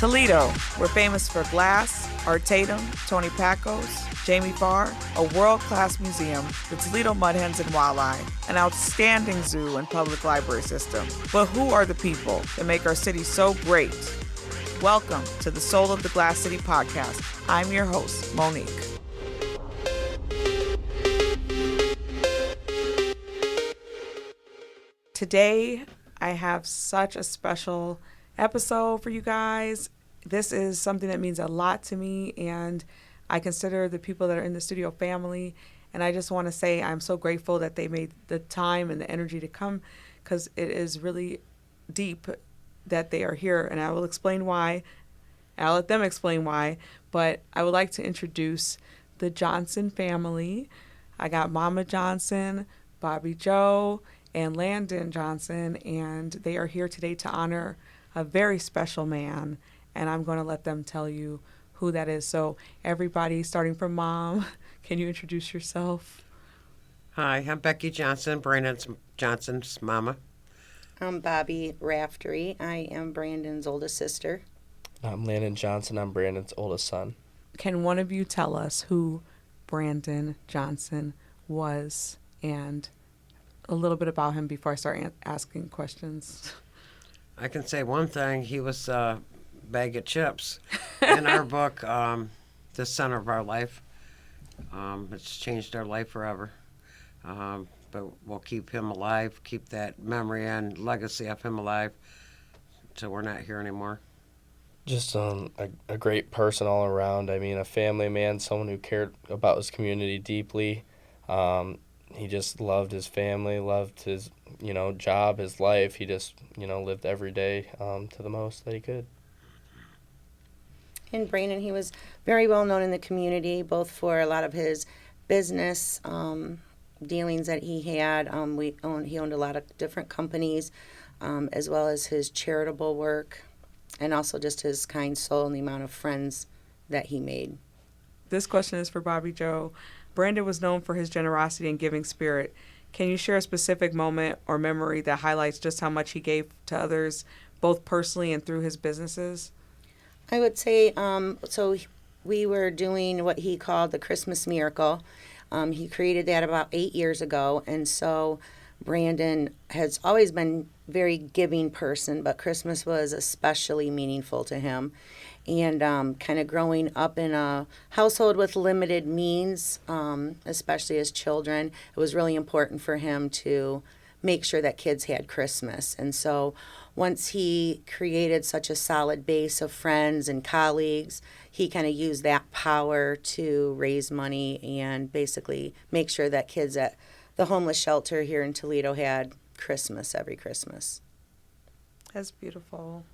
Toledo, we're famous for glass, Art Tatum, Tony Pacos, Jamie Farr, a world-class museum, the Toledo Mud Hens and Walleye, an outstanding zoo and public library system. But who are the people that make our city so great? Welcome to the Soul of the Glass City podcast. I'm your host, Monique. Today, I have such a special episode for you guys. This is something that means a lot to me, and I consider the people that are in the studio family. And I just want to say I'm so grateful that they made the time and the energy to come, because it is really deep that they are here. And I will explain why. I'll let them explain why. But I would like to introduce the Johnson family. I got Mama Johnson, Bobby Jo, and Landon Johnson, and they are here today to honor a very special man, and I'm going to let them tell you who that is. So everybody, starting from Mom, can you introduce yourself? Hi, I'm Becky Johnson, Brandon Johnson's mama. I'm Bobby Raftery. I am Brandon's oldest sister. I'm Landon Johnson. I'm Brandon's oldest son. Can one of you tell us who Brandon Johnson was and a little bit about him before I start asking questions? I can say one thing. He was a bag of chips in our book, The Center of Our Life. It's changed our life forever. But we'll keep him alive, keep that memory and legacy of him alive until we're not here anymore. Just a great person all around. I mean, a family man, someone who cared about his community deeply. He just loved his family, loved his, job, his life. He just, lived every day to the most that he could. And Brandon, he was very well known in the community, both for a lot of his business dealings that he had. He owned a lot of different companies, as well as his charitable work, and also just his kind soul and the amount of friends that he made. This question is for Bobby Jo. Brandon was known for his generosity and giving spirit. Can you share a specific moment or memory that highlights just how much he gave to others, both personally and through his businesses? I would say, so we were doing what he called the Christmas Miracle. He created that about 8 years ago, and so Brandon has always been a very giving person, but Christmas was especially meaningful to him. And kind of growing up in a household with limited means, especially as children, it was really important for him to make sure that kids had Christmas. And so once he created such a solid base of friends and colleagues, he kind of used that power to raise money and basically make sure that kids at the homeless shelter here in Toledo had Christmas every Christmas. That's beautiful.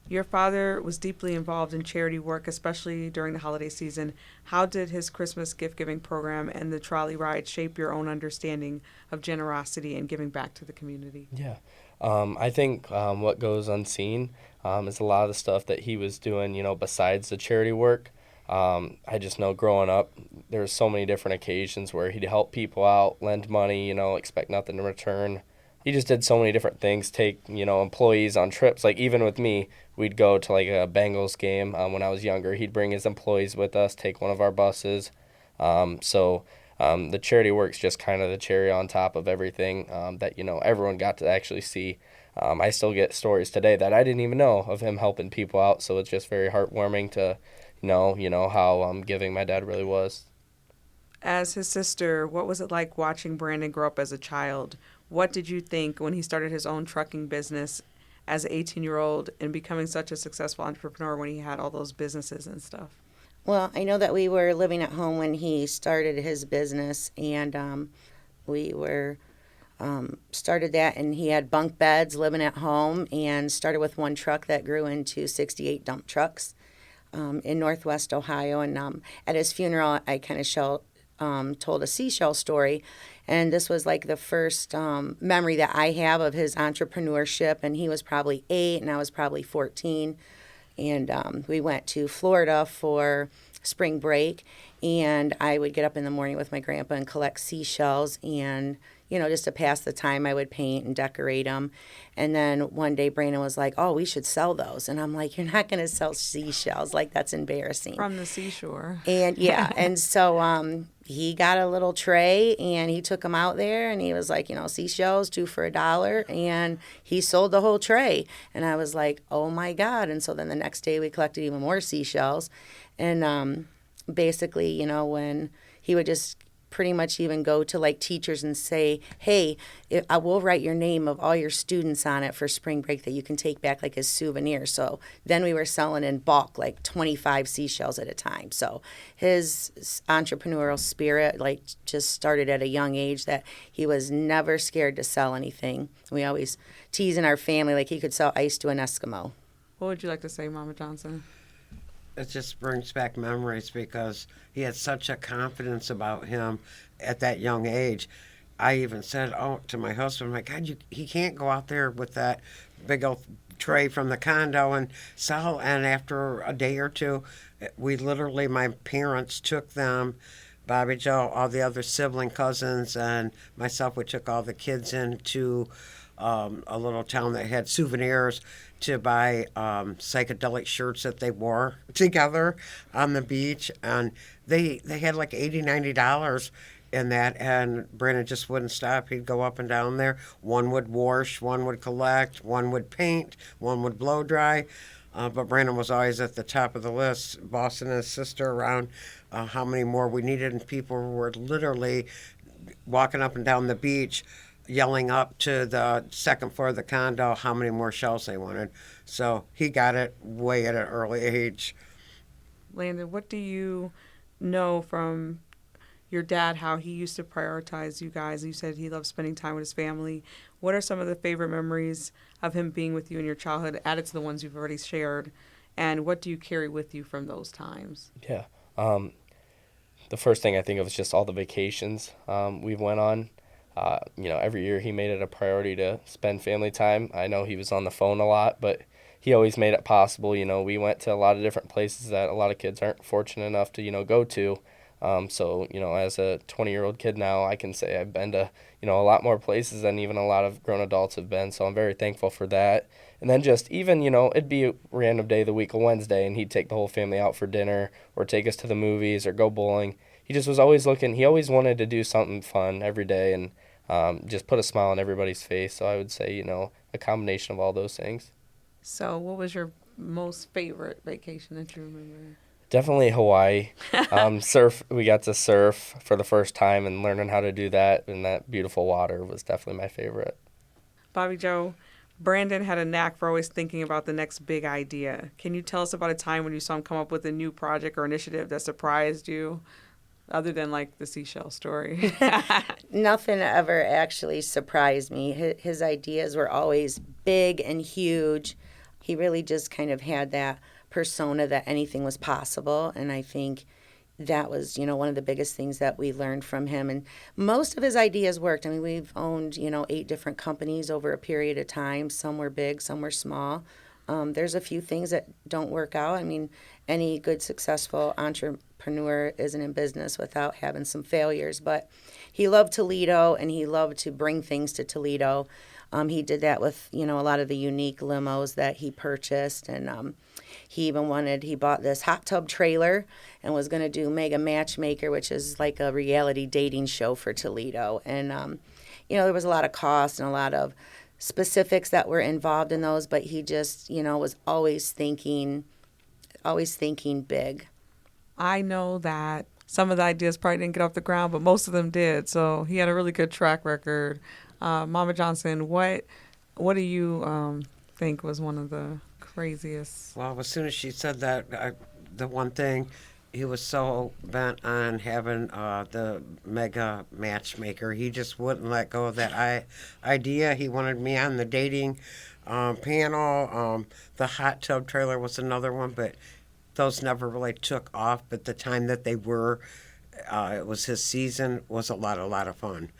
Your father was deeply involved in charity work, especially during the holiday season. How did his Christmas gift-giving program and the trolley ride shape your own understanding of generosity and giving back to the community? Yeah. I think what goes unseen is a lot of the stuff that he was doing, besides the charity work. I just know growing up, there were so many different occasions where he'd help people out, lend money, expect nothing in return. He just did so many different things, take, employees on trips. Like even with me, we'd go to like a Bengals game when I was younger. He'd bring his employees with us, take one of our buses. So the charity work's just kind of the cherry on top of everything that, everyone got to actually see. I still get stories today that I didn't even know of him helping people out. So it's just very heartwarming to know how giving my dad really was. As his sister, what was it like watching Brandon grow up as a child? What did you think when he started his own trucking business as an 18-year-old and becoming such a successful entrepreneur when he had all those businesses and stuff? Well, I know that we were living at home when he started his business, and we were started that, and he had bunk beds living at home, and started with one truck that grew into 68 dump trucks in Northwest Ohio. And at his funeral, I kind of told a seashell story, and this was like the first memory that I have of his entrepreneurship. And he was probably 8, and I was probably 14, and we went to Florida for spring break, and I would get up in the morning with my grandpa and collect seashells, and just to pass the time, I would paint and decorate them. And then one day Brandon was like, oh, we should sell those. And I'm like, you're not going to sell seashells. Like, that's embarrassing. From the seashore. And yeah, and so he got a little tray and he took them out there and he was like, seashells, 2 for $1. And he sold the whole tray. And I was like, oh my God. And so then the next day we collected even more seashells. And basically, when he would just pretty much even go to like teachers and say, hey, I will write your name of all your students on it for spring break that you can take back like as souvenirs. So then we were selling in bulk, like 25 seashells at a time. So his entrepreneurial spirit like just started at a young age, that he was never scared to sell anything. We always tease in our family like he could sell ice to an Eskimo. What would you like to say, Mama Johnson? It just brings back memories because he had such a confidence about him at that young age. I even said, to my husband, my God, he can't go out there with that big old tray from the condo and sell. And after a day or two, my parents took them, Bobby, Joe, all the other sibling cousins, and myself, we took all the kids into a little town that had souvenirs to buy psychedelic shirts that they wore together on the beach. And they had like $80, $90 in that, and Brandon just wouldn't stop. He'd go up and down there. One would wash, one would collect, one would paint, one would blow dry. But Brandon was always at the top of the list, bossing his sister around how many more we needed. And people were literally walking up and down the beach yelling up to the second floor of the condo how many more shells they wanted. So he got it way at an early age. Landon, what do you know from your dad, how he used to prioritize you guys? You said he loved spending time with his family. What are some of the favorite memories of him being with you in your childhood, added to the ones you've already shared? And what do you carry with you from those times? Yeah. The first thing I think of is just all the vacations we went on. Every year he made it a priority to spend family time. I know he was on the phone a lot, but he always made it possible. We went to a lot of different places that a lot of kids aren't fortunate enough to, go to. So, as a 20-year-old kid now, I can say I've been to, a lot more places than even a lot of grown adults have been. So I'm very thankful for that. And then just even, it'd be a random day of the week, a Wednesday, and he'd take the whole family out for dinner or take us to the movies or go bowling. He just was always he always wanted to do something fun every day and just put a smile on everybody's face. So I would say, a combination of all those things. So what was your most favorite vacation that you remember? Definitely Hawaii. Surf. We got to surf for the first time, and learning how to do that in that beautiful water was definitely my favorite. Bobby Joe, Brandon had a knack for always thinking about the next big idea. Can you tell us about a time when you saw him come up with a new project or initiative that surprised you, other than like the seashell story? Nothing ever actually surprised me. His ideas were always big and huge. He really just kind of had that persona that anything was possible, and I think that was one of the biggest things that we learned from him. And most of his ideas worked. I mean, we've owned 8 different companies over a period of time. Some were big, some were small. There's a few things that don't work out. I mean, any good successful entrepreneur isn't in business without having some failures, but he loved Toledo and he loved to bring things to Toledo. He did that with a lot of the unique limos that he purchased, and he bought this hot tub trailer and was going to do Mega Matchmaker, which is like a reality dating show for Toledo. And, there was a lot of cost and a lot of specifics that were involved in those, but he just, was always thinking big. I know that some of the ideas probably didn't get off the ground, but most of them did. So he had a really good track record. Mama Johnson, what do you think was one of the craziest? Well, as soon as she said that, the one thing, he was so bent on having the Mega Matchmaker. He just wouldn't let go of that idea. He wanted me on the dating panel. The hot tub trailer was another one, but those never really took off. But the time that they were, it was his season, was a lot of fun.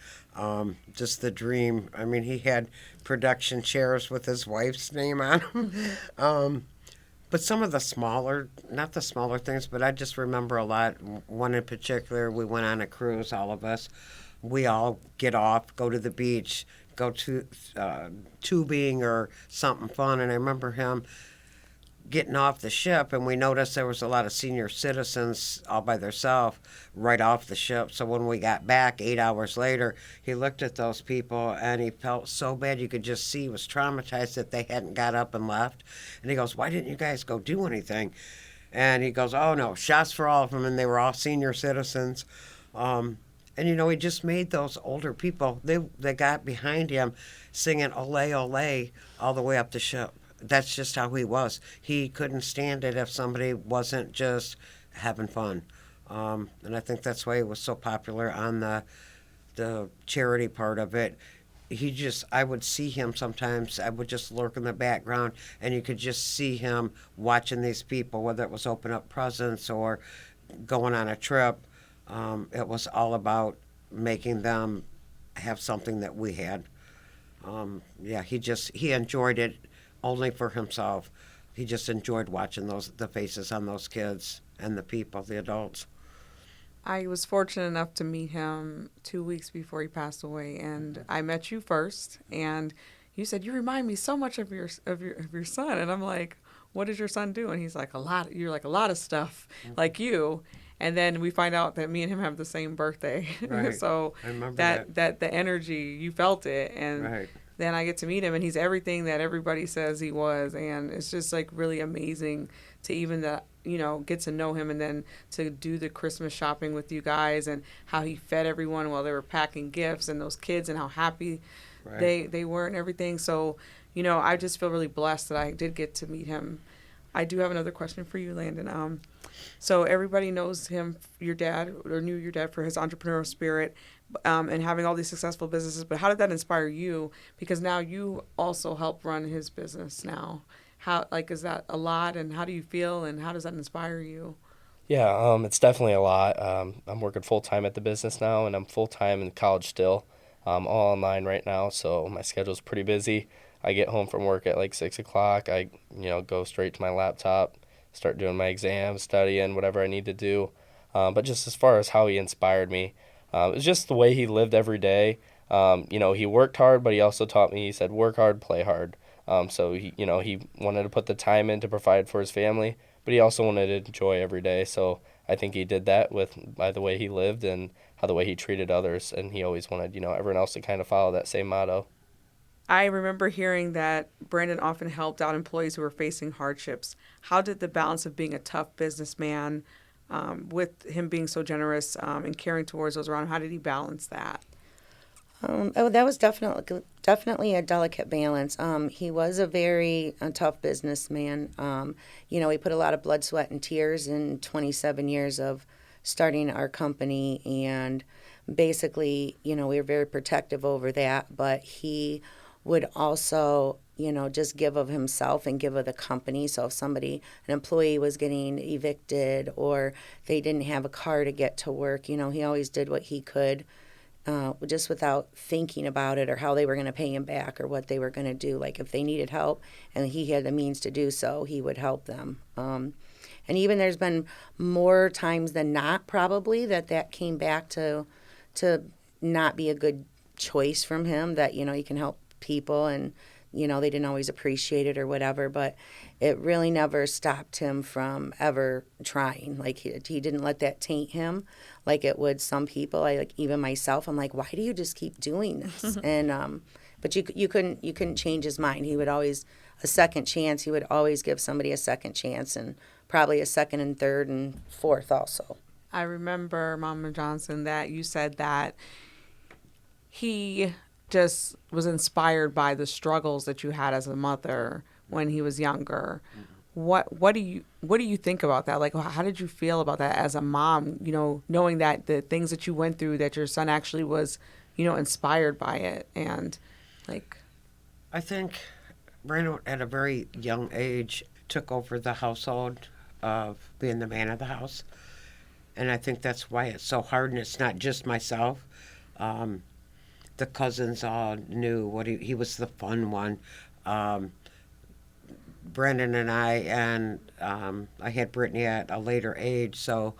Just the dream. I mean, he had production chairs with his wife's name on them. But some of the not the smaller things, but I just remember a lot. One in particular, we went on a cruise, all of us. we all get off, go to the beach, go to tubing or something fun. And I remember him getting off the ship, and we noticed there was a lot of senior citizens all by themselves right off the ship. So when we got back 8 hours later, he looked at those people and he felt so bad. You could just see he was traumatized that they hadn't got up and left. And he goes, "Why didn't you guys go do anything?" And he goes, "Oh no, shots for all of them," and they were all senior citizens. And he just made those older people, they got behind him singing "Ole Ole" all the way up the ship. That's just how he was. He couldn't stand it if somebody wasn't just having fun. And I think that's why he was so popular on the charity part of it. I would see him sometimes. I would just lurk in the background, and you could just see him watching these people, whether it was open up presents or going on a trip. It was all about making them have something that we had. He enjoyed it only for himself. He just enjoyed watching the faces on those kids and the people, the adults. I was fortunate enough to meet him 2 weeks before he passed away, and I met you first, and you said, "You remind me so much of your son," and I'm like, "What does your son do?" And he's like, You're like a lot of stuff, like you. And then we find out that me and him have the same birthday. Right. So I remember that the energy, you felt it, and Right. then I get to meet him, and he's everything that everybody says he was, and it's just like really amazing to even get to know him, and then to do the Christmas shopping with you guys, and how he fed everyone while they were packing gifts, and those kids, and how happy Right. they were and everything. So I just feel really blessed that I did get to meet him. I do have another question for you, Landon. So everybody knows him, your dad, or knew your dad for his entrepreneurial spirit, and having all these successful businesses. But how did that inspire you? Because now you also help run his business now. How, is that a lot, and how do you feel, and how does that inspire you? Yeah, it's definitely a lot. I'm working full time at the business now, and I'm full time in college still. All online right now, so my schedule's pretty busy. I get home from work at like 6 o'clock. I go straight to my laptop, start doing my exams, studying whatever I need to do. But just as far as how he inspired me, it was just the way he lived every day. He worked hard, but he also taught me. He said, "Work hard, play hard." So he wanted to put the time in to provide for his family, but he also wanted to enjoy every day. So I think he did that by the way he lived and how the way he treated others, and he always wanted everyone else to kind of follow that same motto. I remember hearing that Brandon often helped out employees who were facing hardships. How did the balance of being a tough businessman, with him being so generous, and caring towards those around him, how did he balance that? That was definitely a delicate balance. He was a very tough businessman. He put a lot of blood, sweat, and tears in 27 years of starting our company, and basically, we were very protective over that. But he would also, just give of himself and give of the company. So if an employee was getting evicted or they didn't have a car to get to work, he always did what he could. Just without thinking about it or how they were going to pay him back or what they were going to do. Like if they needed help and he had the means to do so, he would help them. And even there's been more times than not probably that came back to not be a good choice from him, that, he can help people and, they didn't always appreciate it or whatever, but it really never stopped him from ever trying. Like he didn't let that taint him like it would some people. Like even myself, I'm like, why do you just keep doing this? And but you couldn't change his mind. He would always a second chance. He would always give somebody a second chance, and probably a second and third and fourth also. I remember, Mama Johnson, that you said that he just was inspired by the struggles that you had as a mother when he was younger. What do you think about that? Like, how did you feel about that as a mom, knowing that the things that you went through, that your son actually was, inspired by it? And I think Brandon at a very young age took over the household of being the man of the house. And I think that's why it's so hard, and it's not just myself. The cousins all knew what he was the fun one. Brandon and I had Brittany at a later age, so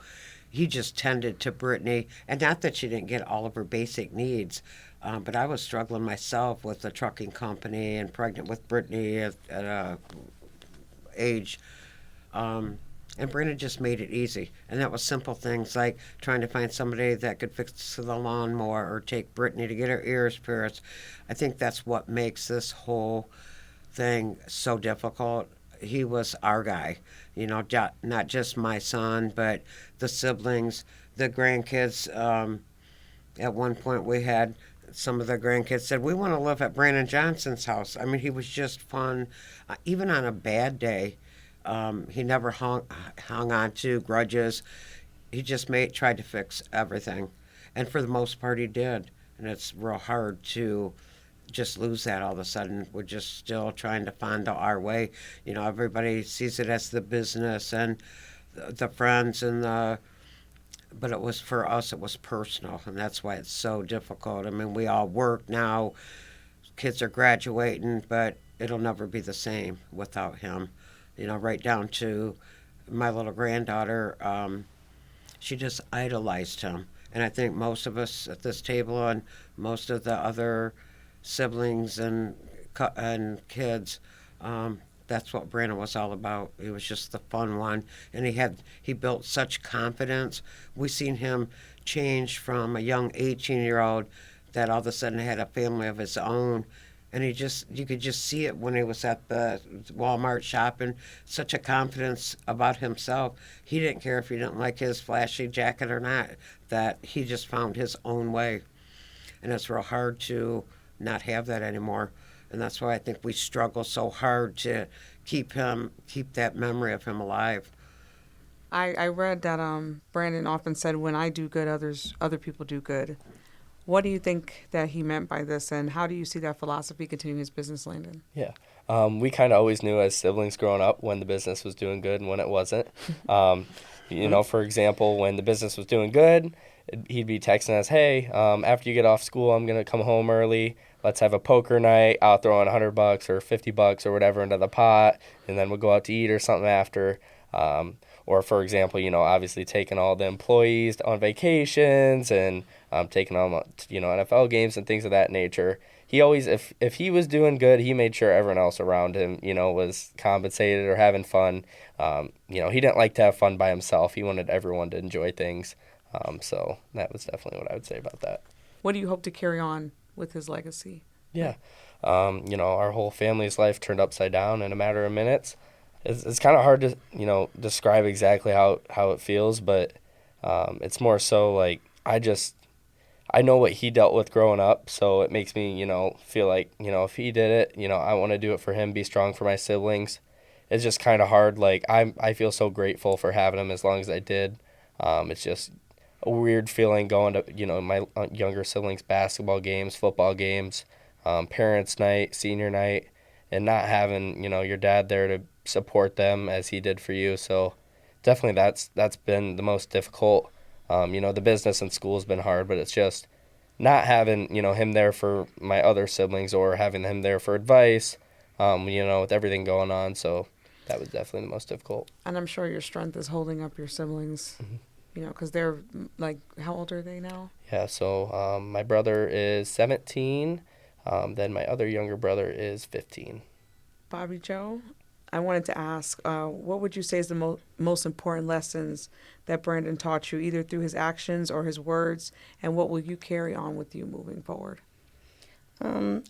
he just tended to Brittany, and not that she didn't get all of her basic needs, but I was struggling myself with the trucking company and pregnant with Brittany at a age. And Brandon just made it easy. And that was simple things like trying to find somebody that could fix the lawnmower or take Brittany to get her ears pierced. I think that's what makes this whole thing so difficult. He was our guy, not just my son, but the siblings, the grandkids. At one point, we had some of the grandkids said, "We want to live at Landon Johnson's house." I mean, he was just fun. Even on a bad day, he never hung on to grudges. He just tried to fix everything. And for the most part, he did. And it's real hard to just lose that all of a sudden. We're just still trying to find our way. Everybody sees it as the business and the friends but it was, for us, it was personal, and that's why it's so difficult. I mean, we all work now, kids are graduating, but it'll never be the same without him. Right down to my little granddaughter, she just idolized him. And I think most of us at this table and most of the other siblings and kids, that's what Brandon was all about. He was just the fun one, and he built such confidence. We seen him change from a young 18-year-old that all of a sudden had a family of his own, and you could just see it when he was at the Walmart shopping. Such a confidence about himself. He didn't care if you didn't like his flashy jacket or not. That he just found his own way, and it's real hard to not have that anymore. And that's why I think we struggle so hard to keep that memory of him alive. I read that Brandon often said, "When I do good, other people do good." What do you think that he meant by this, and how do you see that philosophy continuing his business, Landon? Yeah. We kind of always knew as siblings growing up when the business was doing good and when it wasn't. For example, when the business was doing good, he'd be texting us, "Hey, after you get off school, I'm going to come home early. Let's have a poker night. I'll throw in $100 or $50 or whatever into the pot, and then we'll go out to eat or something after." Or, for example, obviously taking all the employees on vacations and taking them to, NFL games and things of that nature. He always, if he was doing good, he made sure everyone else around him, was compensated or having fun. He didn't like to have fun by himself. He wanted everyone to enjoy things. So that was definitely what I would say about that. What do you hope to carry on with his legacy? Yeah. Our whole family's life turned upside down in a matter of minutes. It's kind of hard to, describe exactly how it feels, but it's more so like I know what he dealt with growing up, so it makes me, feel like, if he did it, I want to do it for him, be strong for my siblings. It's just kind of hard. Like, I feel so grateful for having him as long as I did. It's just a weird feeling going to, my younger siblings' basketball games, football games, parents' night, senior night, and not having, your dad there to support them as he did for you. So definitely that's been the most difficult. The business and school has been hard, but it's just not having, him there for my other siblings or having him there for advice, with everything going on. So that was definitely the most difficult. And I'm sure your strength is holding up your siblings, because they're like, how old are they now? Yeah, so my brother is 17, then my other younger brother is 15. Bobby Joe, I wanted to ask, what would you say is the most important lessons that Brandon taught you, either through his actions or his words, and what will you carry on with you moving forward?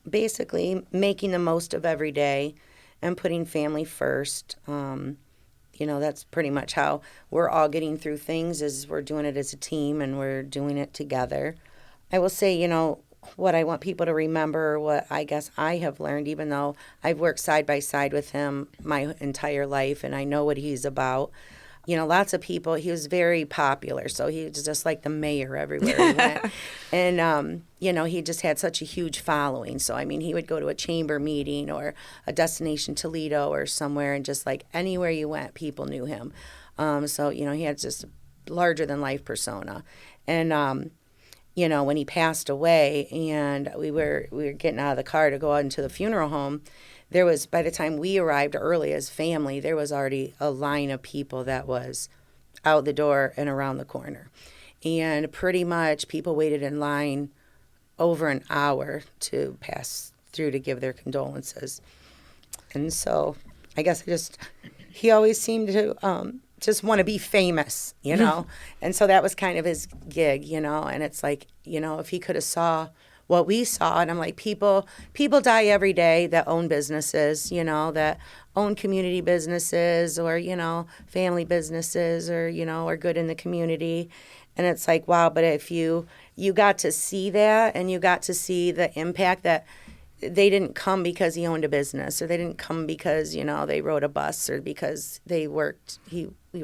Basically, making the most of every day and putting family first. That's pretty much how we're all getting through things, is we're doing it as a team and we're doing it together. I will say, what I want people to remember, what I guess I have learned, even though I've worked side by side with him my entire life and I know what he's about. Lots of people, he was very popular, so he was just like the mayor everywhere he went. And, he just had such a huge following. So, he would go to a chamber meeting or a Destination Toledo or somewhere, and just like anywhere you went, people knew him. So, he had just a larger-than-life persona. And, when he passed away and we were getting out of the car to go out into the funeral home, there was, by the time we arrived early as family, there was already a line of people that was, out the door and around the corner. And pretty much people waited in line over an hour to pass through to give their condolences. And so I guess he always seemed to just want to be famous, you know. And so that was kind of his gig, you know. And it's like, you know, if he could have saw what we saw, and I'm like, people die every day that own businesses, you know, that own community businesses or, you know, family businesses or, you know, are good in the community. And it's like, wow, but if you got to see that and you got to see the impact that they didn't come because he owned a business, or they didn't come because, you know, they rode a bus, or because they worked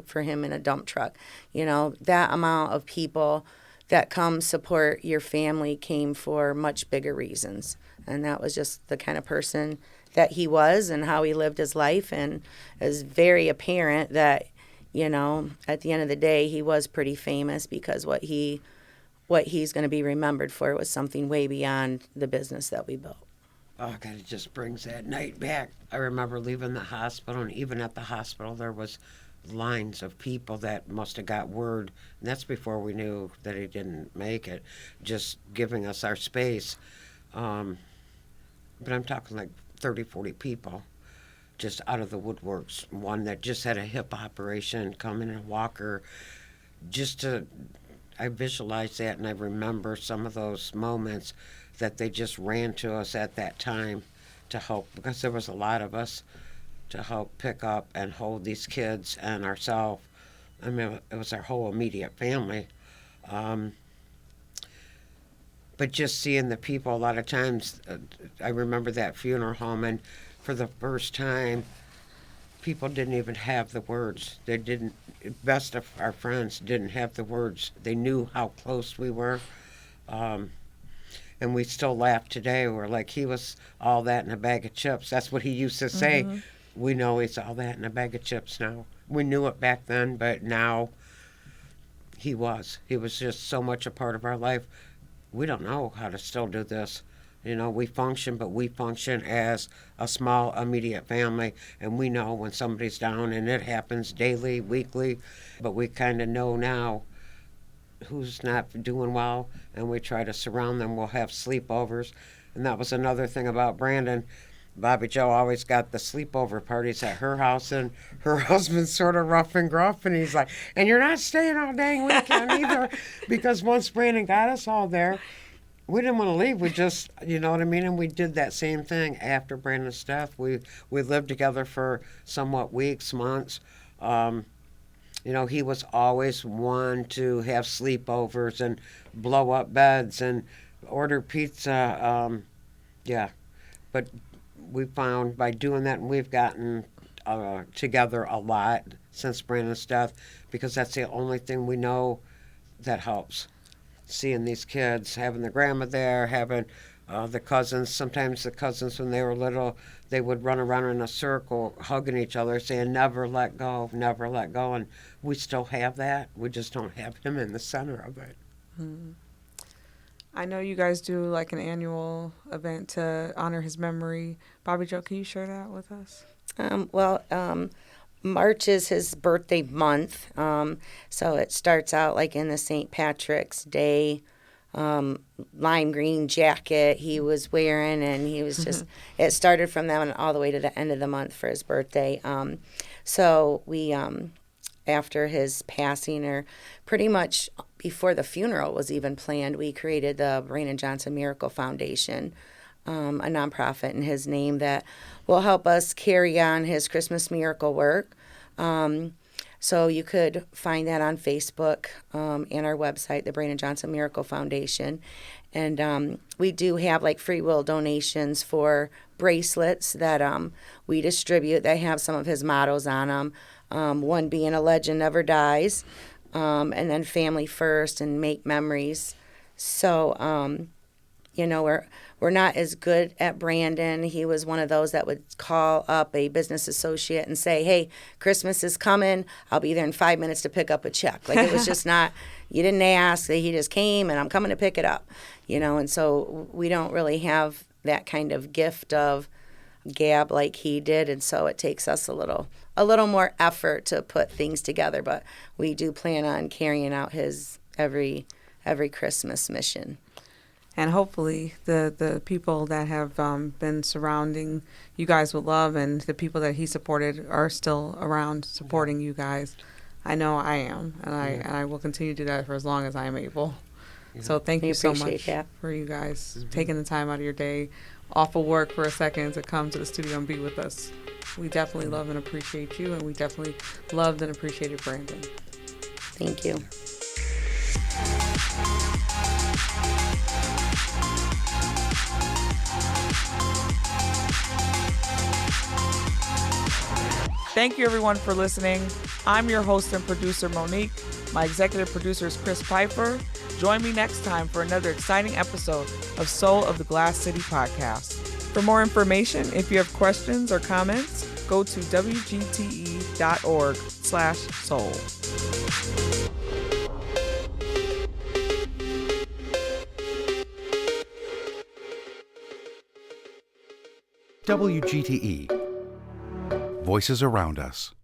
for him in a dump truck. You know, that amount of people that come support your family came for much bigger reasons. And that was just the kind of person that he was and how he lived his life. And it was very apparent that, you know, at the end of the day, he was pretty famous because what he's going to be remembered for was something way beyond the business that we built. Oh, God, it just brings that night back. I remember leaving the hospital, and even at the hospital, there was lines of people that must have got word, and that's before we knew that he didn't make it, just giving us our space. But I'm talking like 30, 40 people just out of the woodworks. One that just had a hip operation, come in a walker, I visualize that, and I remember some of those moments that they just ran to us at that time to help, because there was a lot of us to help pick up and hold these kids and ourselves. I mean, it was our whole immediate family. But just seeing the people, a lot of times, I remember that funeral home, and for the first time, people didn't even have the words. They didn't, best of our friends didn't have the words. They knew how close we were. And we still laugh today. We're like, he was all that in a bag of chips. That's what he used to say. Mm-hmm. We know he's all that in a bag of chips now. We knew it back then, but now he was. He was just so much a part of our life. We don't know how to still do this. You know, we function, but we function as a small, immediate family, and we know when somebody's down, and it happens daily, weekly, but we kind of know now who's not doing well, and we try to surround them. We'll have sleepovers, and that was another thing about Brandon. Bobby Jo always got the sleepover parties at her house, and her husband's sort of rough and gruff, and he's like, and you're not staying all dang weekend either, because once Brandon got us all there, we didn't want to leave. We just, you know what I mean? And we did that same thing after Brandon's death. We lived together for somewhat weeks, months. You know, he was always one to have sleepovers and blow up beds and order pizza. Yeah. But we found by doing that, and we've gotten together a lot since Brandon's death, because that's the only thing we know that helps. Seeing these kids, having the grandma there, having the cousins. Sometimes the cousins, when they were little, they would run around in a circle, hugging each other, saying, never let go, never let go. And we still have that. We just don't have him in the center of it. Mm-hmm. I know you guys do like an annual event to honor his memory. Bobby Jo, can you share that with us? March is his birthday month, so it starts out like in the St. Patrick's Day lime green jacket he was wearing, and he was just, it started from that one all the way to the end of the month for his birthday. So we, after his passing, or pretty much before the funeral was even planned, we created the Landon Johnson Miracle Foundation, a nonprofit in his name that will help us carry on his Christmas miracle work. So you could find that on Facebook and our website, the Landon Johnson Miracle Foundation. And we do have like free will donations for bracelets that we distribute that have some of his mottos on them. One being, a legend never dies, and then family first and make memories. So, you know, we're not as good at Brandon. He was one of those that would call up a business associate and say, hey, Christmas is coming. I'll be there in 5 minutes to pick up a check. Like, it was just not, you didn't ask. He just came, and I'm coming to pick it up. You know, and so we don't really have that kind of gift of gab like he did, and so it takes us a little more effort to put things together. But we do plan on carrying out his every Christmas mission. And hopefully the people that have been surrounding you guys with love and the people that he supported are still around supporting you guys. I know I am, and I will continue to do that for as long as I am able. So thank you so much for you guys taking the time out of your day off of work for a second to come to the studio and be with us. We definitely love and appreciate you, and we definitely loved and appreciated Brandon. Thank you. Thank you, everyone, for listening. I'm your host and producer, Monique. My executive producer is Chris Pfeiffer. Join me next time for another exciting episode of Soul of the Glass City podcast. For more information, if you have questions or comments, go to wgte.org/soul. WGTE. Voices around us.